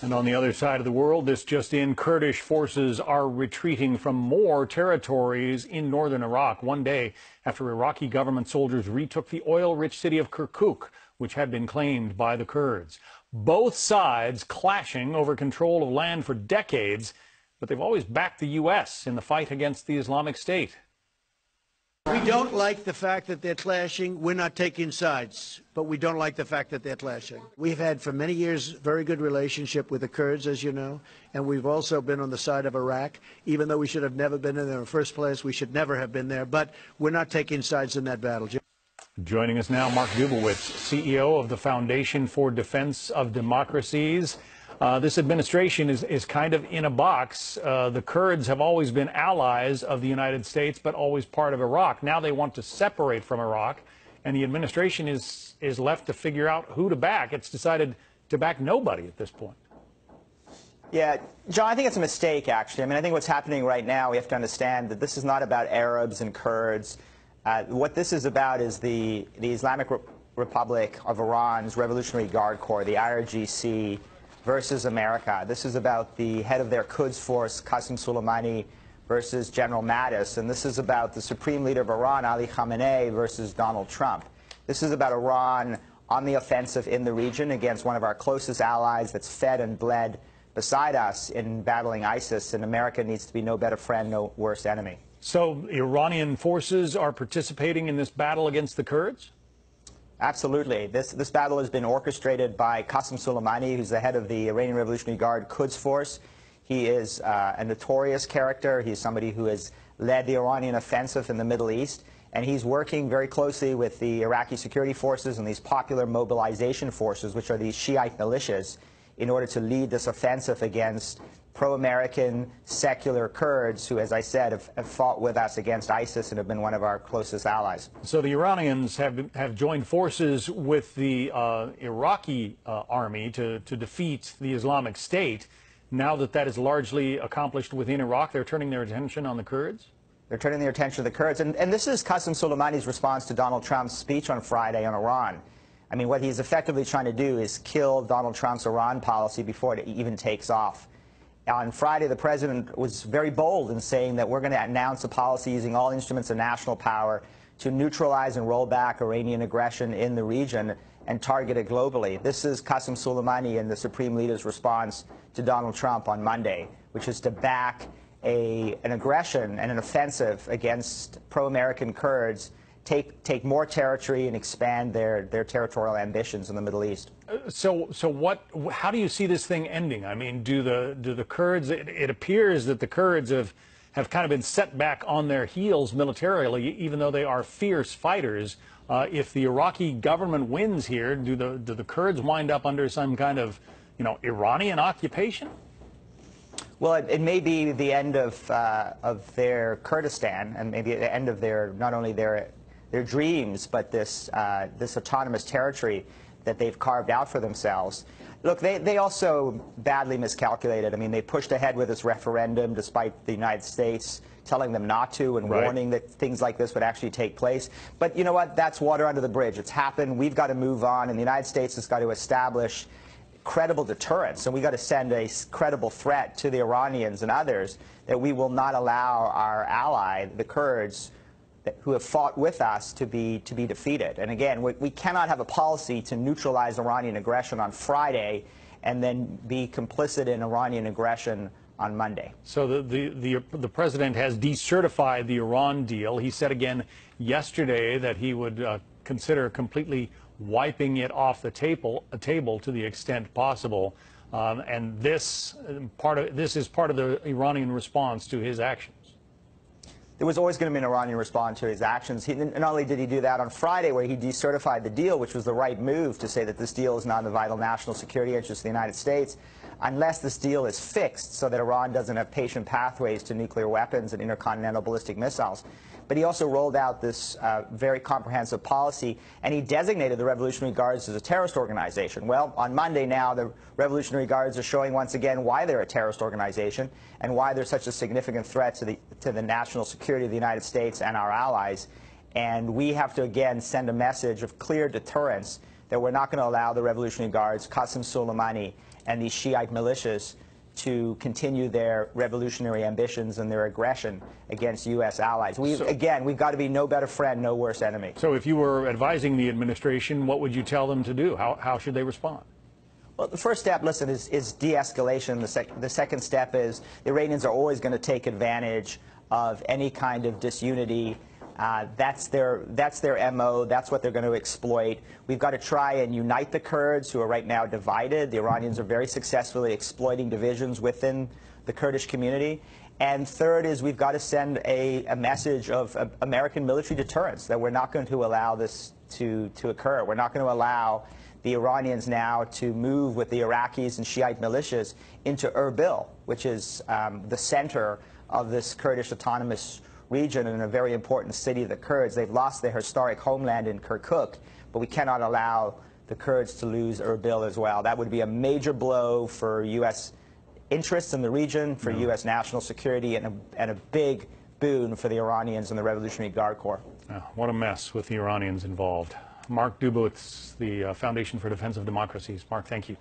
And on the other side of the world, this just in, Kurdish forces are retreating from more territories in northern Iraq, one day after Iraqi government soldiers retook the oil-rich city of Kirkuk, which had been claimed by the Kurds. Both sides clashing over control of land for decades, but they've always backed the U.S. in the fight against the Islamic State. We don't like the fact that they're clashing. We're not taking sides, but we don't like the fact that they're clashing. We've had for many years very good relationship with the Kurds, as you know, and we've also been on the side of Iraq. Even though we should have never been in there in the first place, we should never have been there, but we're not taking sides in that battle. Joining us now, Mark Dubowitz, CEO of the Foundation for Defense of Democracies. This administration is kind of in a box. The Kurds have always been allies of the United States, but always part of Iraq. Now they want to separate from Iraq, and the administration is left to figure out who to back. It's decided to back nobody at this point. Yeah, John, I think it's a mistake, actually. I mean, I think what's happening right now, we have to understand that this is not about Arabs and Kurds. What this is about is the Islamic Republic of Iran's Revolutionary Guard Corps, the IRGC, versus America. This is about the head of their Quds force, Qasem Soleimani, versus General Mattis. And this is about the supreme leader of Iran, Ali Khamenei, versus Donald Trump. This is about Iran on the offensive in the region against one of our closest allies that's fed and bled beside us in battling ISIS. And America needs to be no better friend, no worse enemy. So Iranian forces are participating in this battle against the Kurds? Absolutely. This battle has been orchestrated by Qasem Soleimani, who's the head of the Iranian Revolutionary Guard Quds Force. He is a notorious character. He's somebody who has led the Iranian offensive in the Middle East, and he's working very closely with the Iraqi security forces and these popular mobilization forces, which are these Shiite militias, in order to lead this offensive against pro-American secular Kurds who, as I said, have fought with us against ISIS and have been one of our closest allies. So the Iranians have joined forces with the Iraqi army to defeat the Islamic State. Now that that is largely accomplished within Iraq, they're turning their attention on the Kurds? They're turning their attention to the Kurds. And this is Qasem Soleimani's response to Donald Trump's speech on Friday on Iran. I mean, what he's effectively trying to do is kill Donald Trump's Iran policy before it even takes off. On Friday, the president was very bold in saying that we're going to announce a policy using all instruments of national power to neutralize and roll back Iranian aggression in the region and target it globally. This is Qasem Soleimani and the Supreme Leader's response to Donald Trump on Monday, which is to back an aggression and an offensive against pro-American Kurds, take more territory and expand their territorial ambitions in the Middle East. How do you see this thing ending? I mean, do the Kurds, it appears that the Kurds have kind of been set back on their heels militarily, even though they are fierce fighters. If the Iraqi government wins here, do the Kurds wind up under some kind of, Iranian occupation? Well, it may be the end of their Kurdistan, and maybe the end of not only their dreams, but this autonomous territory that they've carved out for themselves. Look, they also badly miscalculated. I mean, they pushed ahead with this referendum despite the United States telling them not to and warning that things like this would actually take place. But you know what? That's water under the bridge. It's happened. We've got to move on, and the United States has got to establish credible deterrence, and we've got to send a credible threat to the Iranians and others that we will not allow our ally, the Kurds, who have fought with us, to be defeated. And again, we cannot have a policy to neutralize Iranian aggression on Friday and then be complicit in Iranian aggression on Monday. So the president has decertified the Iran deal. He said again yesterday that he would consider completely wiping it off the table to the extent possible. And this is part of the Iranian response to his actions. There was always going to be an Iranian response to his actions. Not only did he do that on Friday, where he decertified the deal, which was the right move to say that this deal is not in the vital national security interest of the United States, unless this deal is fixed so that Iran doesn't have patient pathways to nuclear weapons and intercontinental ballistic missiles. But he also rolled out this very comprehensive policy, and he designated the Revolutionary Guards as a terrorist organization. Well, on Monday now, the Revolutionary Guards are showing once again why they're a terrorist organization and why they're such a significant threat to the national security of the United States and our allies. And we have to, again, send a message of clear deterrence that we're not going to allow the Revolutionary Guards, Qasem Soleimani, and these Shiite militias to continue their revolutionary ambitions and their aggression against U.S. allies. Again, we've got to be no better friend, no worse enemy. So if you were advising the administration, what would you tell them to do? How should they respond? Well, the first step, listen, is de-escalation. The second step is the Iranians are always going to take advantage of any kind of disunity. That's their MO. That's what they're going to exploit. We've got to try and unite the Kurds, who are right now divided. The Iranians are very successfully exploiting divisions within the Kurdish community. And third is we've got to send a message of American military deterrence, that we're not going to allow this to occur. We're not going to allow the Iranians now to move with the Iraqis and Shiite militias into Erbil, which is the center of this Kurdish autonomous region and a very important city of the Kurds. They've lost their historic homeland in Kirkuk, but we cannot allow the Kurds to lose Erbil as well. That would be a major blow for U.S. interests in the region, for U.S. national security, and a big boon for the Iranians and the Revolutionary Guard Corps. What a mess with the Iranians involved. Mark Dubowitz, the Foundation for Defense of Democracies. Mark, thank you.